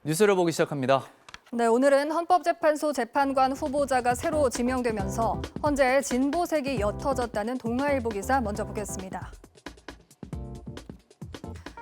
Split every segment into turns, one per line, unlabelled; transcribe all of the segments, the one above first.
뉴스를 보기 시작합니다.
네, 오늘은 헌법재판소 재판관 후보자가 새로 지명되면서 현재 진보색이 옅어졌다는 동아일보 기사 먼저 보겠습니다.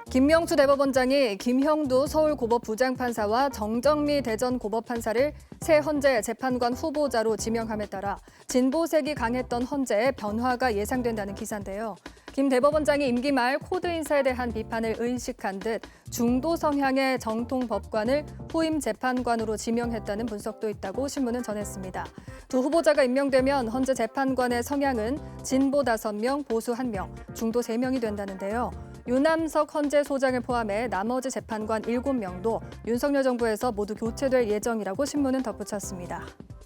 김명수 대법원장이 김형두 서울고법 부장판사와 정정미 대전고법판사를 새 헌재 재판관 후보자로 지명함에 따라 진보색이 강했던 헌재에 변화가 예상된다는 기사인데요. 김 대법원장이 임기 말 코드 인사에 대한 비판을 의식한 듯 중도 성향의 정통 법관을 후임 재판관으로 지명했다는 분석도 있다고 신문은 전했습니다. 두 후보자가 임명되면 헌재 재판관의 성향은 진보 5명, 보수 1명, 중도 3명이 된다는데요. 유남석 헌재 소장을 포함해 나머지 재판관 7명도 윤석열 정부에서 모두 교체될 예정이라고 신문은 덧붙였습니다.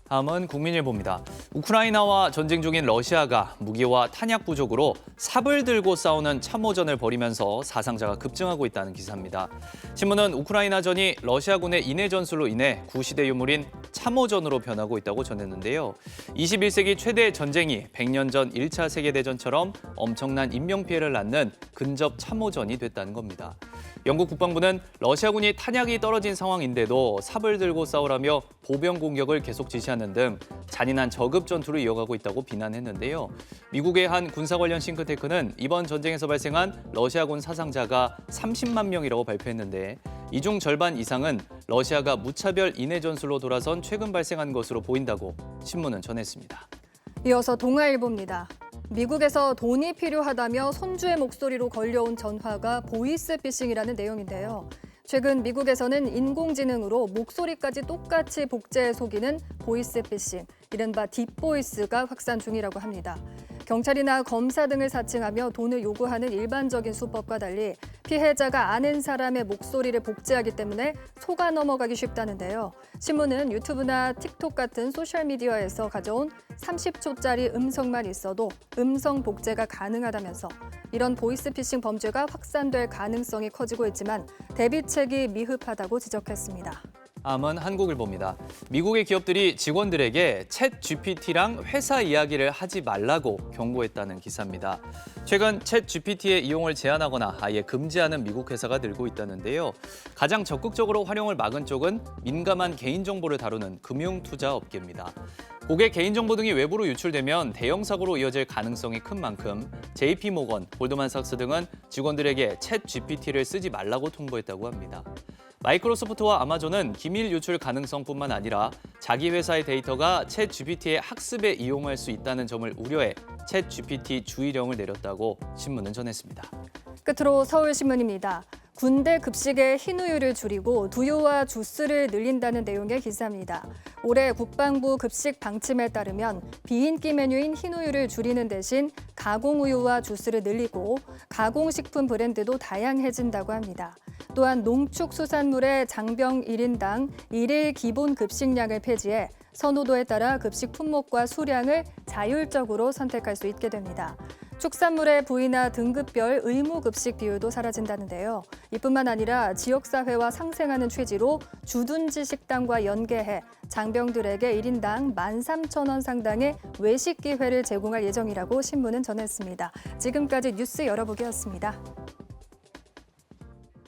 다음은 국민일보입니다. 우크라이나와 전쟁 중인 러시아가 무기와 탄약 부족으로 삽을 들고 싸우는 참호전을 벌이면서 사상자가 급증하고 있다는 기사입니다. 신문은 우크라이나전이 러시아군의 인해 전술로 인해 구시대 유물인 참호전으로 변하고 있다고 전했는데요. 21세기 최대 전쟁이 100년 전 1차 세계대전처럼 엄청난 인명피해를 낳는 근접 참호전이 됐다는 겁니다. 영국 국방부는 러시아군이 탄약이 떨어진 상황인데도 삽을 들고 싸우라며 보병 공격을 계속 지시하는 등 잔인한 저급 전투를 이어가고 있다고 비난했는데요. 미국의 한 군사 관련 싱크탱크는 이번 전쟁에서 발생한 러시아군 사상자가 30만 명이라고 발표했는데 이 중 절반 이상은 러시아가 무차별 인해 전술로 돌아선 최근 발생한 것으로 보인다고 신문은 전했습니다.
이어서 동아일보입니다. 미국에서 돈이 필요하다며 손주의 목소리로 걸려온 전화가 보이스피싱이라는 내용인데요. 최근 미국에서는 인공지능으로 목소리까지 똑같이 복제해 속이는 보이스피싱, 이른바 딥보이스가 확산 중이라고 합니다. 경찰이나 검사 등을 사칭하며 돈을 요구하는 일반적인 수법과 달리 피해자가 아는 사람의 목소리를 복제하기 때문에 속아 넘어가기 쉽다는데요. 신문은 유튜브나 틱톡 같은 소셜미디어에서 가져온 30초짜리 음성만 있어도 음성 복제가 가능하다면서 이런 보이스피싱 범죄가 확산될 가능성이 커지고 있지만 대비책이 미흡하다고 지적했습니다.
다음은 한국일보입니다. 미국의 기업들이 직원들에게 챗 GPT랑 회사 이야기를 하지 말라고 경고했다는 기사입니다. 최근 챗 GPT의 이용을 제한하거나 아예 금지하는 미국 회사가 늘고 있다는데요. 가장 적극적으로 활용을 막은 쪽은 민감한 개인정보를 다루는 금융투자업계입니다. 고객 개인정보 등이 외부로 유출되면 대형 사고로 이어질 가능성이 큰 만큼 JP모건, 골드만삭스 등은 직원들에게 챗 GPT를 쓰지 말라고 통보했다고 합니다. 마이크로소프트와 아마존은 기밀 유출 가능성뿐만 아니라 자기 회사의 데이터가 챗 GPT의 학습에 이용할 수 있다는 점을 우려해 챗 GPT 주의령을 내렸다고 신문은 전했습니다.
끝으로 서울신문입니다. 군대 급식의 흰우유를 줄이고 두유와 주스를 늘린다는 내용의 기사입니다. 올해 국방부 급식 방침에 따르면 비인기 메뉴인 흰우유를 줄이는 대신 가공우유와 주스를 늘리고 가공식품 브랜드도 다양해진다고 합니다. 또한 농축수산물의 장병 1인당 1일 기본 급식량을 폐지해 선호도에 따라 급식 품목과 수량을 자율적으로 선택할 수 있게 됩니다. 축산물의 부위나 등급별 의무 급식 비율도 사라진다는데요. 이뿐만 아니라 지역사회와 상생하는 취지로 주둔지 식당과 연계해 장병들에게 1인당 13,000원 상당의 외식 기회를 제공할 예정이라고 신문은 전했습니다. 지금까지 뉴스 열어보기였습니다.